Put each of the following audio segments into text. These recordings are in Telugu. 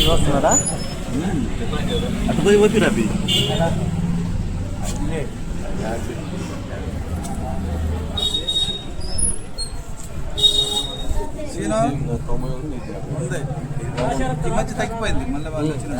చూస్తున్నారా అటు పోయి పోతున్నా అవి ఈ మధ్య తగ్గిపోయింది మళ్ళీ వాళ్ళు వచ్చిన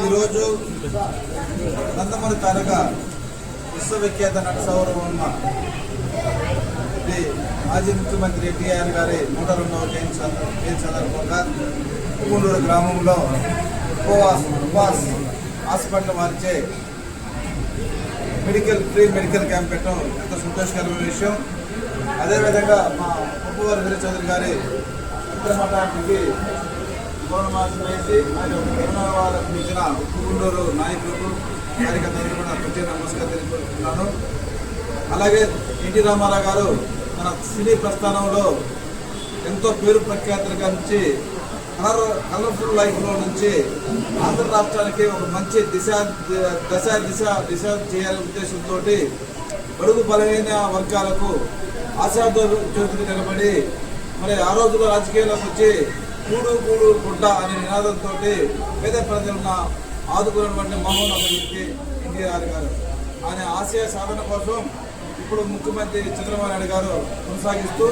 ఈరోజు నందమూరి తారక విశ్వవిఖ్యాత నట సౌరభమ్మ మాజీ ముఖ్యమంత్రి ఎన్టీఆర్ గారి 102వ జయంతి సందర్భంగా పువ్వులూరు గ్రామంలో ఉపవాస్ హాస్పిటల్ మార్చే ఫ్రీ మెడికల్ క్యాంప్ పెట్టడం ఎంతో సంతోషకరమైన విషయం. అదేవిధంగా మా ఉప్పువారి వీర చౌదరి గారి మఠానికి గౌరవమాసం వేసి ఆయన కరోనావాలకు ఇచ్చిన పువ్వులూరు నాయకులకు కార్యకర్తలకు కూడా ప్రత్యేక నమస్కారం తెలుపుతున్నాను. అలాగే ఎన్టీ రామారావు గారు మన సినీ ప్రస్థానంలో ఎంతో పేరు ప్రఖ్యాతులు నుంచి కలర్ఫుల్ లైఫ్లో నుంచి ఆంధ్ర రాష్ట్రానికి ఒక మంచి దిశ చేయాలనే ఉద్దేశంతో బడుగు బలహీన వర్గాలకు ఆశాజ్యోతికి నిలబడి మరి ఆ రోజుల్లో రాజకీయాల్లోకి వచ్చి కూడు గుడ్డ అనే నినాదంతో పేద ప్రజలను ఆదుకున్నటువంటి మహోన్నత వ్యక్తి ఎన్టీఆర్ గారు. ఆయన ఆశయ సాధన కోసం ఇప్పుడు ముఖ్యమంత్రి చంద్రబాబు నాయుడు గారు కొనసాగిస్తూ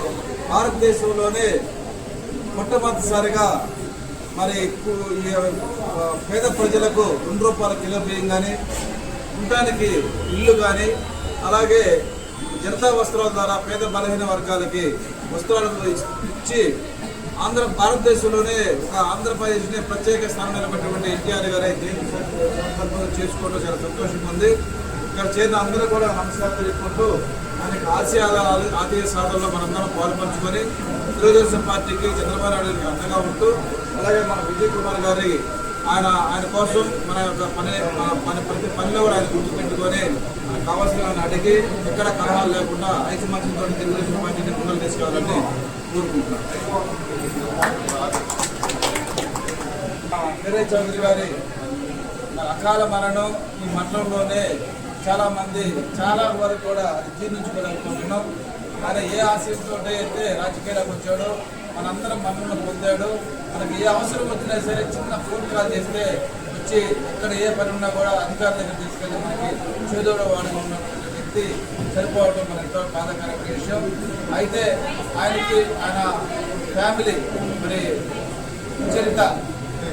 భారతదేశంలోనే మొట్టమొదటిసారిగా మరి పేద ప్రజలకు ₹2 కిలో బియ్యం కానీ ఉండటానికి ఇల్లు కానీ అలాగే జనతా వస్త్రాల ద్వారా పేద బలహీన వర్గాలకి వస్త్రాలను ఇచ్చి భారతదేశంలోనే ఒక ఆంధ్రప్రదేశ్ని ప్రత్యేక స్థానం నిలబెట్టినటువంటి ఎన్టీఆర్ గారి జయంతి సందర్భంగా చేసుకోవడం చాలా సంతోషంగా ఉంది. ఇక్కడ చేరిన అందరూ కూడా నమస్కారం తెలుపుకుంటూ ఆయనకు ఆశయ సాధనలో మనందరం పాల్పంచుకొని తెలుగుదేశం పార్టీకి చంద్రబాబు నాయుడు అండగా ఉంటూ అలాగే మన విజయ్ కుమార్ గారి ఆయన కోసం మన యొక్క ప్రతి పనిలో కూడా ఆయన గుర్తుపెట్టుకొని మనకు కావాల్సిన అడిగి ఎక్కడ కలహాలు లేకుండా ఐకమత్యంతో తెలుగుదేశం పార్టీని ముందుకు తీసుకెళ్లాలని కోరుకుంటున్నాను. వీరయ్య చౌదరి గారి అకాల మరణం ఈ మండలంలోనే చాలా వరకు కూడా జీర్ణించుకోలేకపోతున్నాం. ఆయన ఏ ఆశయంతో అయితే రాజకీయాలకు వచ్చాడో మనందరం మన్నలను పొందాడు. మనకి ఏ అవసరం వచ్చినా సరే చిన్న ఫోన్ కాల్ చేస్తే వచ్చి ఇక్కడ ఏ పని ఉన్నా కూడా అధికారుల దగ్గర తీసుకెళ్ళి మనకి చేదోడ వాడుగా ఉన్నటువంటి వ్యక్తి సరిపోవడం మన ఎంతో బాధాకరమైన విషయం. అయితే ఆయన ఫ్యామిలీ మరి సుచరిత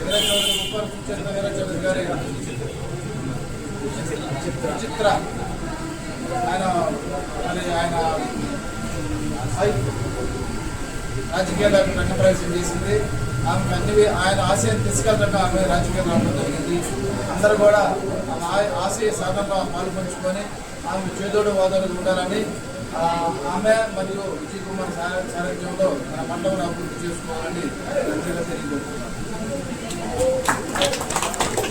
వీరయ్య చౌదరి ముప్పై సుచరిత వీరయ్య చౌదరి గారి చిత్ర ఆయన రాజకీయాల్లో రంగప్రవేశం చేసింది. ఆమె ఆయన ఆశయాన్ని తీసుకెళ్ళక ఆమె రాజకీయాలు రావడం జరిగింది. అందరూ కూడా ఆశయ సాధనలో పాల్పంచుకొని ఆమె చేదోడు వాదోడు ఉండాలని ఆమె మరియు విజయ్ కుమార్ సారథ్యంలో మన మండలం అభివృద్ధి చేసుకోవాలని తెలియజేస్తున్నాం.